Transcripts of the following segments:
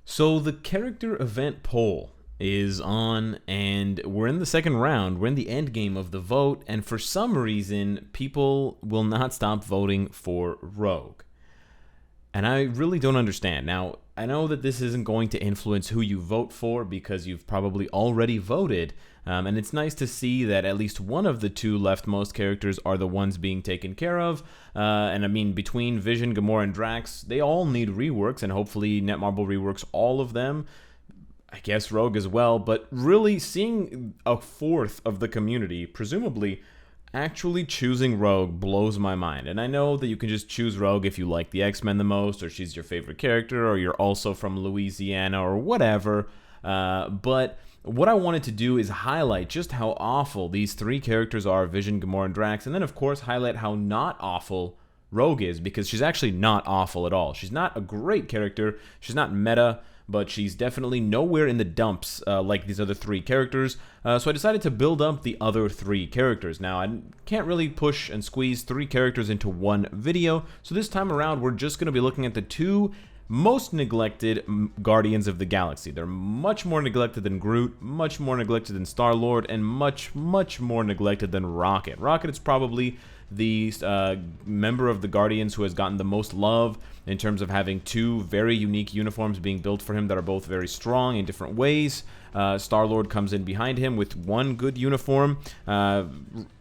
So the character event poll is on, and we're in the second round. We're in the end game of the vote, and for some reason, people will not stop voting for Rogue. And I really don't understand. Now, I know that this isn't going to influence who you vote for because you've probably already voted. And it's nice to see that at least one of the two leftmost characters are the ones being taken care of. And I mean, between Vision, Gamora, and Drax, they all need reworks, and hopefully Netmarble reworks all of them. I guess Rogue as well, but really seeing a fourth of the community, presumably, actually choosing Rogue blows my mind. And I know that you can just choose Rogue if you like the X-Men the most, or she's your favorite character, or you're also from Louisiana, or whatever. But what I wanted to do is highlight just how awful these three characters are, Vision, Gamora, and Drax, and then of course highlight how not awful Rogue is, because she's actually not awful at all. She's not a great character, she's not meta, but she's definitely nowhere in the dumps like these other three characters. So I decided to build up the other three characters. Now, I can't really push and squeeze three characters into one video, so this time around we're just going to be looking at the two most neglected Guardians of the Galaxy. They're much more neglected than Groot, much more neglected than Star-Lord, and much more neglected than Rocket. Rocket is probably the member of the Guardians who has gotten the most love in terms of having two very unique uniforms being built for him that are both very strong in different ways. Star-Lord comes in behind him with one good uniform.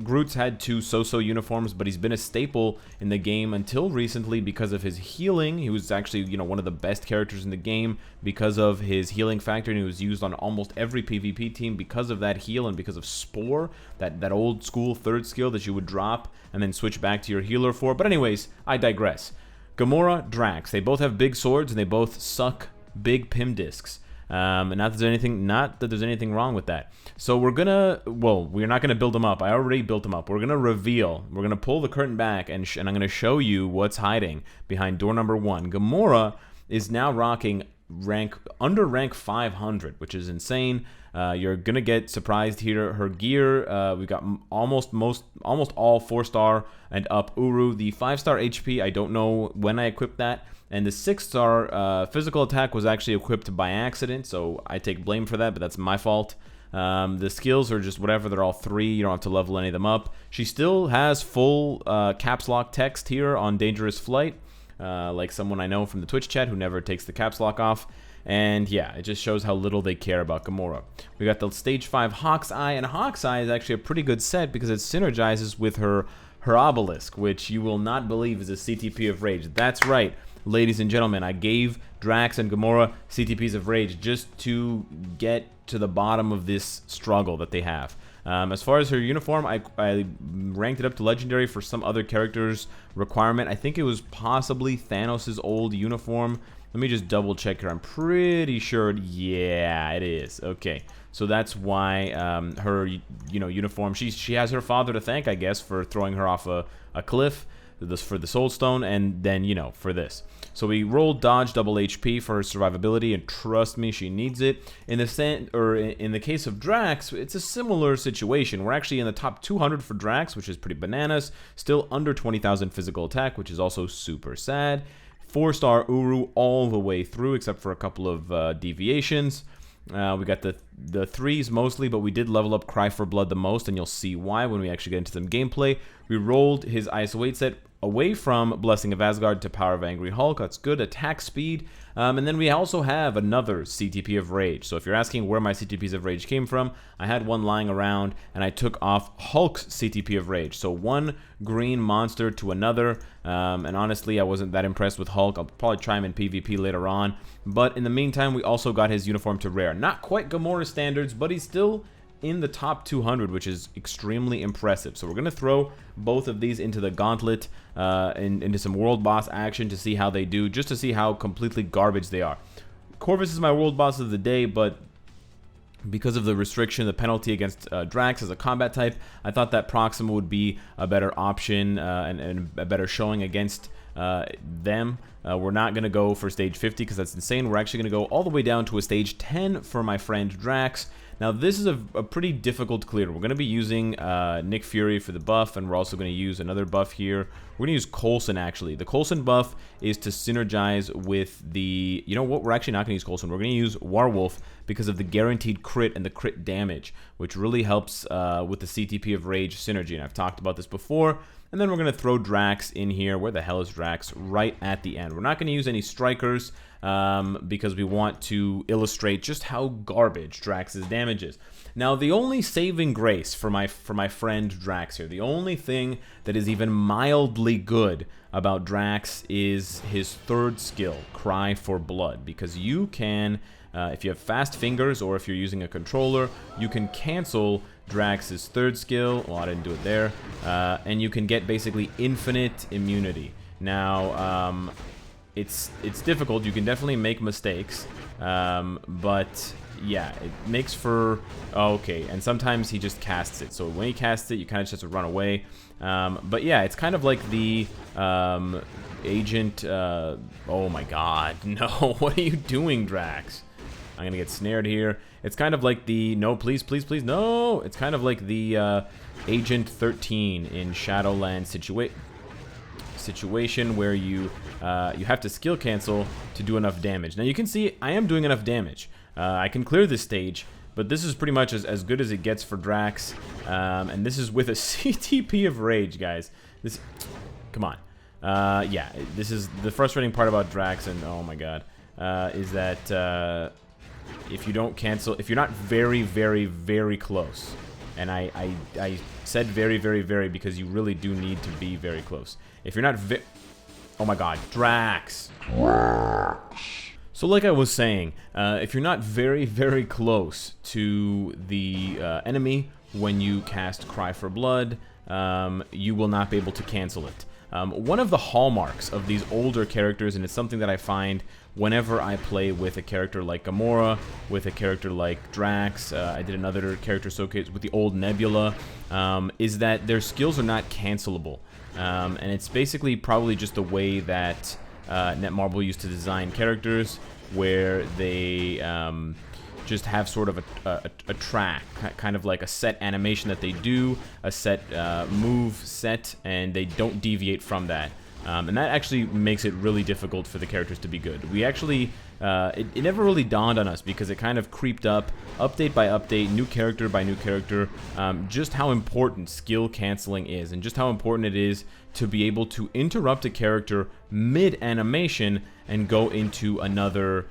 Groot's had two so-so uniforms, but he's been a staple in the game until recently because of his healing. He was actually, one of the best characters in the game because of his healing factor, and he was used on almost every PvP team because of that heal and because of Spore, that old school third skill that you would drop and then switch back to your healer for. But anyways, I digress. Gamora, Drax, they both have big swords and they both suck big Pym discs. And not that there's anything wrong with that. So we're not gonna build them up. I already built them up. We're gonna reveal. We're gonna pull the curtain back, and I'm gonna show you what's hiding behind door number 1. Gamora is now rocking under rank 500, which is insane. You're gonna get surprised here. Her gear, we've got almost all 4-star and up Uru. The 5-star HP, I don't know when I equipped that. And the 6-star physical attack was actually equipped by accident, so I take blame for that, but that's my fault. The skills are just whatever, they're all 3, you don't have to level any of them up. She still has full caps lock text here on Dangerous Flight, like someone I know from the Twitch chat who never takes the caps lock off. And yeah, it just shows how little they care about Gamora. We got the stage 5 Hawk's Eye, and Hawk's Eye is actually a pretty good set because it synergizes with her obelisk, which you will not believe is a CTP of Rage. That's right, ladies and gentlemen, I gave Drax and Gamora CTPs of Rage just to get to the bottom of this struggle that they have. As far as her uniform, I ranked it up to Legendary for some other character's requirement. I think it was possibly Thanos' old uniform. Let me just double check here. I'm pretty sure, yeah, it is. Okay, so that's why her, uniform, she has her father to thank, I guess, for throwing her off a cliff for the Soul Stone, and then, for this. So we rolled dodge double HP for her survivability, and trust me, she needs it. In the case of Drax, it's a similar situation. We're actually in the top 200 for Drax, which is pretty bananas. Still under 20,000 physical attack, which is also super sad. 4-star Uru all the way through, except for a couple of deviations. We got the 3s mostly, but we did level up Cry for Blood the most, and you'll see why when we actually get into some gameplay. We rolled his ISO 8 set away from Blessing of Asgard to Power of Angry Hulk. That's good attack speed. And then we also have another CTP of Rage. So if you're asking where my CTPs of Rage came from, I had one lying around, and I took off Hulk's CTP of Rage. So one green monster to another. And honestly, I wasn't that impressed with Hulk. I'll probably try him in PvP later on. But in the meantime, we also got his uniform to rare. Not quite Gamora standards, but he's still in the top 200, which is extremely impressive. So we're going to throw both of these into the gauntlet, into some world boss action to see how they do, just to see how completely garbage they are. Corvus is my world boss of the day, but because of the restriction, the penalty against Drax as a combat type, I thought that Proxima would be a better option and a better showing against them. We're not going to go for stage 50 because that's insane. We're actually going to go all the way down to a stage 10 for my friend Drax. Now, this is a pretty difficult clear. We're going to be using Nick Fury for the buff, and we're also going to use another buff here We're going to use Coulson, actually. The Coulson buff is to synergize with the... You know what? We're actually not going to use Coulson. We're going to use Werewolf because of the guaranteed crit and the crit damage, which really helps with the CTP of Rage synergy. And I've talked about this before. And then we're going to throw Drax in here. Where the hell is Drax? Right at the end. We're not going to use any strikers because we want to illustrate just how garbage Drax's damage is. Now, the only saving grace for my friend Drax here, the only thing that is even mildly good about Drax is his third skill, Cry for Blood, because you can, if you have fast fingers or if you're using a controller, you can cancel Drax's third skill. Well, I didn't do it there. And you can get basically infinite immunity. Now, it's difficult. You can definitely make mistakes, but yeah, it makes for... Oh, okay, and sometimes he just casts it. So when he casts it, you kind of just have to run away. But yeah, it's kind of like the agent... oh my god, no. What are you doing, Drax? I'm gonna get snared here. It's kind of like the... No, please, please, please, no! It's kind of like the Agent 13 in Shadowland situation where you have to skill cancel to do enough damage. Now you can see I am doing enough damage. I can clear this stage, but this is pretty much as good as it gets for Drax. And this is with a CTP of Rage, guys. This... Come on. Yeah, this is the frustrating part about Drax, and oh my god, is that if you don't cancel, if you're not very, very, very close, and I said very, very, very because you really do need to be very close. If you're not oh my god, Drax! So like I was saying, if you're not very, very close to the enemy when you cast Cry for Blood, you will not be able to cancel it. One of the hallmarks of these older characters, and it's something that I find whenever I play with a character like Gamora, with a character like Drax, I did another character showcase with the old Nebula, is that their skills are not cancelable. And it's basically probably just the way that Netmarble used to design characters, where they just have sort of a track, kind of like a set animation that they do, a set move set, and they don't deviate from that. And that actually makes it really difficult for the characters to be good. We actually, it never really dawned on us because it kind of creeped up, update by update, new character by new character, just how important skill canceling is, and just how important it is to be able to interrupt a character mid-animation and go into another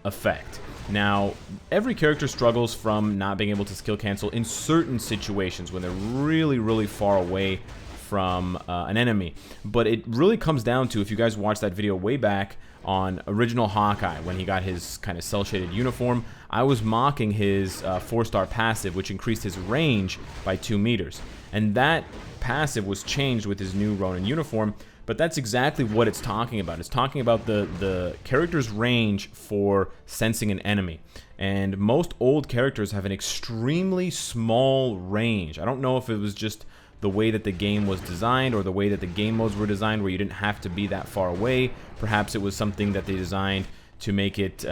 effect. Now, every character struggles from not being able to skill cancel in certain situations when they're really, really far away from an enemy. But it really comes down to, if you guys watched that video way back on original Hawkeye, when he got his kind of cel-shaded uniform, I was mocking his 4-star passive, which increased his range by 2 meters. And that passive was changed with his new Ronin uniform, but that's exactly what it's talking about. It's talking about the character's range for sensing an enemy. And most old characters have an extremely small range. I don't know if it was just the way that the game was designed or the way that the game modes were designed where you didn't have to be that far away. Perhaps it was something that they designed to make it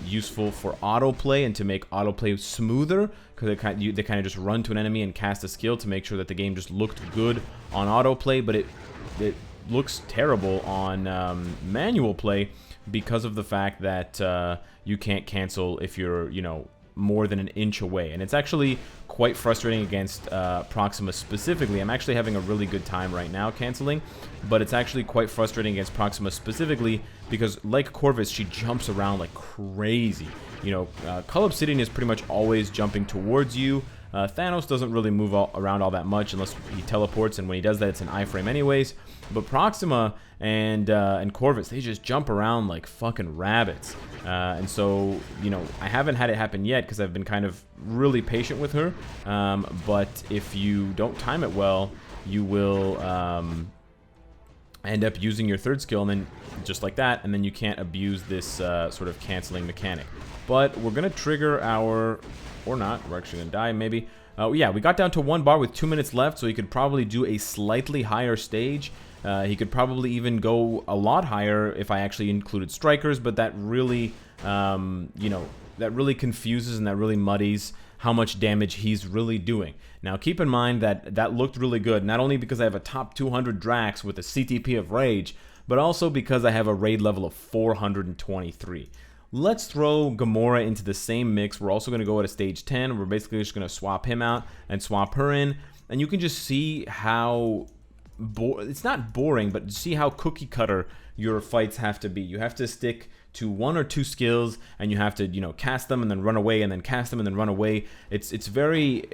useful for autoplay and to make autoplay smoother, because they kind of just run to an enemy and cast a skill to make sure that the game just looked good on autoplay, but it looks terrible on manual play because of the fact that you can't cancel if you're, you know, more than an inch away. And it's actually quite frustrating against Proxima specifically. I'm actually having a really good time right now canceling, but it's actually quite frustrating against Proxima specifically because, like Corvus, she jumps around like crazy. You know, Cull Obsidian is pretty much always jumping towards you. Thanos doesn't really move around all that much unless he teleports, and when he does that, it's an iframe anyways. But Proxima and Corvus, they just jump around like fucking rabbits. And so, you know, I haven't had it happen yet because I've been kind of really patient with her. But if you don't time it well, you will end up using your third skill, and then just like that, and then you can't abuse this sort of canceling mechanic. But we're going to trigger our... Or not. We're actually going to die, maybe. Yeah, we got down to 1 bar with 2 minutes left, so he could probably do a slightly higher stage. He could probably even go a lot higher if I actually included strikers, but that really, you know, really confuses and that really muddies how much damage he's really doing. Now, keep in mind that that looked really good, not only because I have a top 200 Drax with a CTP of Rage, but also because I have a raid level of 423. Let's throw Gamora into the same mix. We're also going to go at a stage 10. We're basically just going to swap him out and swap her in. And you can just see how... it's not boring, but see how cookie cutter your fights have to be. You have to stick to one or two skills, and you have to, you know, cast them and then run away, and then cast them and then run away. It's very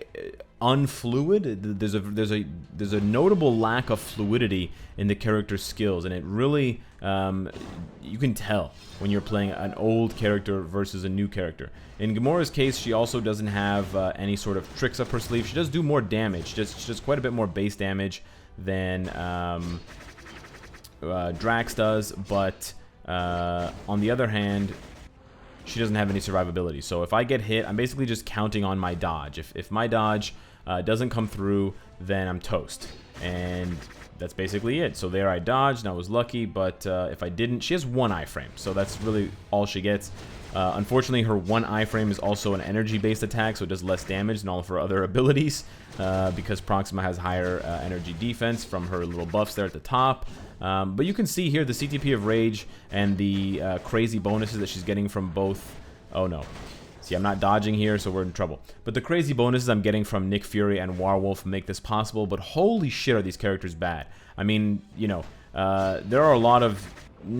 unfluid. There's a notable lack of fluidity in the character's skills, and it really you can tell when you're playing an old character versus a new character. In Gamora's case, she also doesn't have any sort of tricks up her sleeve. She does do more damage, just quite a bit more base damage than Drax does, but on the other hand, she doesn't have any survivability. So if I get hit, I'm basically just counting on my dodge. If my dodge doesn't come through, then I'm toast. And that's basically it. So there I dodged, and I was lucky, but if I didn't, she has one iframe, so that's really all she gets. Unfortunately, her one iframe is also an energy-based attack, so it does less damage than all of her other abilities, because Proxima has higher energy defense from her little buffs there at the top. But you can see here the CTP of Rage and the crazy bonuses that she's getting from both... Oh no. See, I'm not dodging here, so we're in trouble. But the crazy bonuses I'm getting from Nick Fury and Warwolf make this possible, but holy shit are these characters bad. I mean, you know, there are a lot of...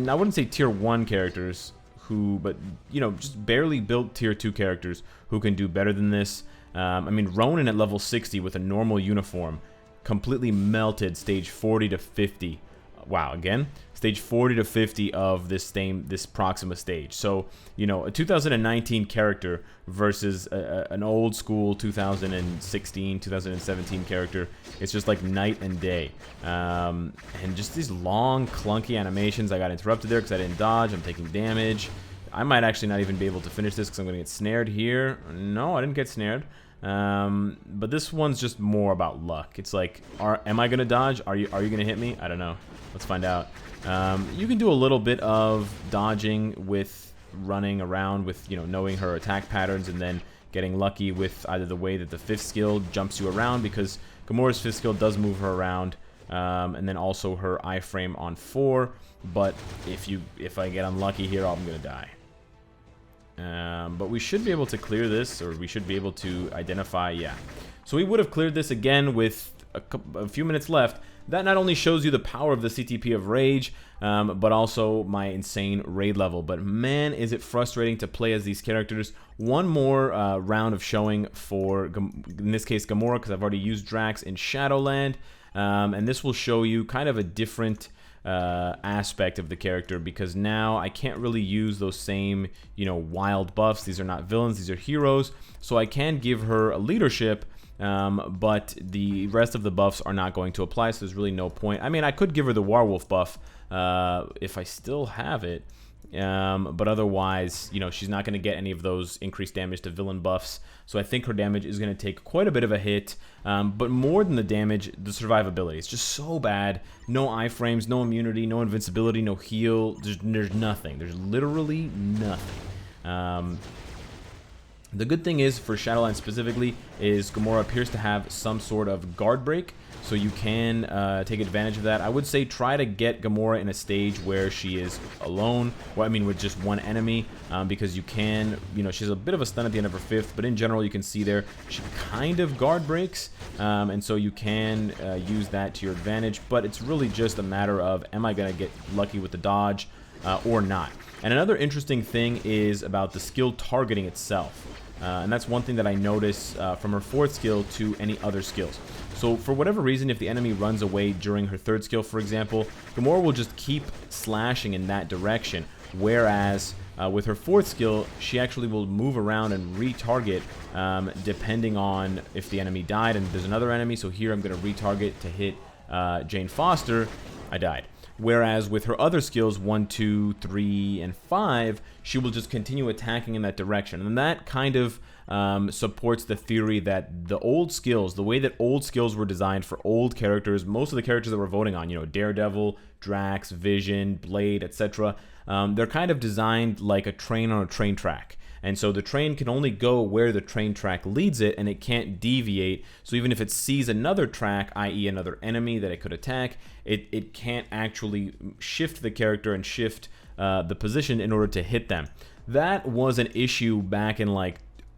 I wouldn't say tier 1 characters who... But, you know, just barely built tier 2 characters who can do better than this. I mean, Ronan at level 60 with a normal uniform completely melted stage 40 to 50. Wow, again, stage 40 to 50 of this Proxima stage. So, you know, a 2019 character versus an old school 2016, 2017 character, it's just like night and day. And just these long, clunky animations. I got interrupted there because I didn't dodge. I'm taking damage. I might actually not even be able to finish this because I'm going to get snared here. No, I didn't get snared. But this one's just more about luck. It's like, am I going to dodge? Are you going to hit me? I don't know. Let's find out. You can do a little bit of dodging with running around with, you know, knowing her attack patterns and then getting lucky with either the way that the 5th skill jumps you around, because Gamora's 5th skill does move her around, and then also her iframe on 4. But if I get unlucky here, I'm going to die. But we should be able to clear this, or we should be able to identify, yeah. So we would have cleared this again with a few minutes left. That not only shows you the power of the CTP of Rage, but also my insane raid level. But man, is it frustrating to play as these characters. One more round of showing for, in this case, Gamora, because I've already used Drax in Shadowland. And this will show you kind of a different aspect of the character, because now I can't really use those same, you know, wild buffs. These are not villains, these are heroes. So I can give her a leadership, but the rest of the buffs are not going to apply, so there's really no point. I mean, I could give her the Warwolf buff if I still have it, but otherwise, you know, she's not going to get any of those increased damage to villain buffs, so I think her damage is going to take quite a bit of a hit, but more than the damage, the survivability. It's just so bad. No iframes, no immunity, no invincibility, no heal. There's nothing. There's literally nothing. The good thing is, for Shadowlands specifically, is Gamora appears to have some sort of guard break, so you can take advantage of that. I would say try to get Gamora in a stage where she is alone, well, I mean with just one enemy, because you can, you know, she's a bit of a stun at the end of her 5th, but in general you can see there, she kind of guard breaks, and so you can use that to your advantage, but it's really just a matter of, am I going to get lucky with the dodge or not? And another interesting thing is about the skill targeting itself. And that's one thing that I notice from her 4th skill to any other skills. So for whatever reason, if the enemy runs away during her 3rd skill, for example, Gamora will just keep slashing in that direction. Whereas with her 4th skill, she actually will move around and retarget depending on if the enemy died and there's another enemy. So here I'm going to retarget to hit Jane Foster. I died. Whereas with her other skills, 1, 2, 3, and 5, she will just continue attacking in that direction. And that kind of supports the theory that the old skills, the way that old skills were designed for old characters, most of the characters that we're voting on, you know, Daredevil, Drax, Vision, Blade, etc., they're kind of designed like a train on a train track. And so the train can only go where the train track leads it, and it can't deviate. So even if it sees another track, i.e. another enemy that it could attack, it can't actually shift the character and shift the position in order to hit them. That was an issue back in like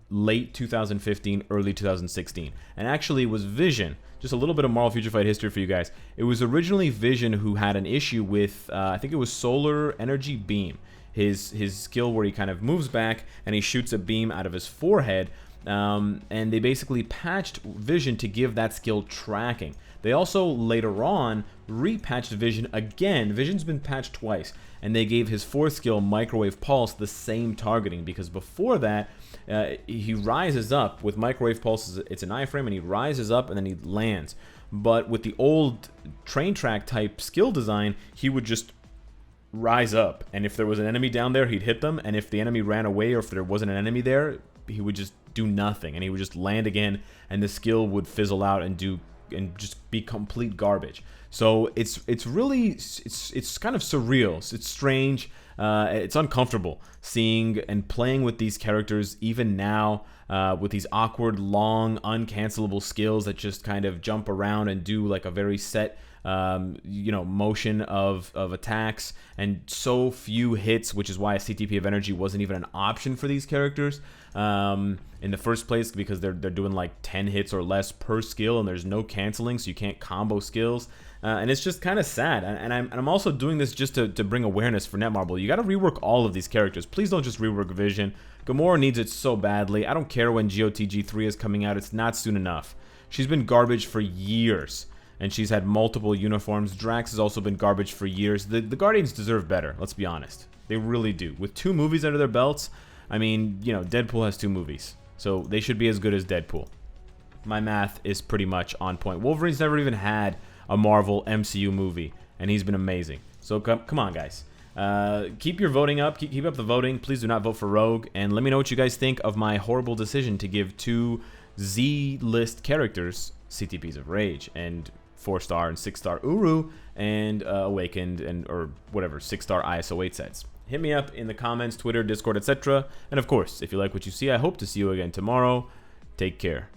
late 2015, early 2016. And actually it was Vision. Just a little bit of Marvel Future Fight history for you guys. It was originally Vision who had an issue with, I think it was Solar Energy Beam. His skill where he kind of moves back and he shoots a beam out of his forehead. And they basically patched Vision to give that skill tracking. They also later on repatched Vision again. Vision's been patched twice. And they gave his fourth skill, Microwave Pulse, the same targeting. Because before that, he rises up. With Microwave Pulse, it's an iframe, and he rises up and then he lands. But with the old train track type skill design, he would just rise up. And if there was an enemy down there, he'd hit them. And if the enemy ran away or if there wasn't an enemy there, he would just do nothing. And he would just land again, and the skill would fizzle out and just be complete garbage. So it's really kind of surreal. It's strange. It's uncomfortable seeing and playing with these characters even now, with these awkward, long, uncancelable skills that just kind of jump around and do like a very set motion of attacks, and so few hits, which is why a CTP of energy wasn't even an option for these characters in the first place, because they're doing like 10 hits or less per skill, and there's no canceling, so you can't combo skills. And it's just kind of sad. And I'm also doing this just to bring awareness for Netmarble. You got to rework all of these characters. Please don't just rework Vision. Gamora needs it so badly. I don't care when GOTG 3 is coming out. It's not soon enough. She's been garbage for years, and she's had multiple uniforms. Drax has also been garbage for years. The Guardians deserve better, let's be honest. They really do. With 2 movies under their belts, I mean, Deadpool has 2 movies, so they should be as good as Deadpool. My math is pretty much on point. Wolverine's never even had a Marvel MCU movie, and he's been amazing. So come on, guys. Keep your voting up. Keep up the voting. Please do not vote for Rogue, and let me know what you guys think of my horrible decision to give 2 Z-list characters CTPs of Rage, and 4-star and 6-star Uru, and Awakened, or whatever, 6-star ISO 8 sets. Hit me up in the comments, Twitter, Discord, etc. And of course, if you like what you see, I hope to see you again tomorrow. Take care.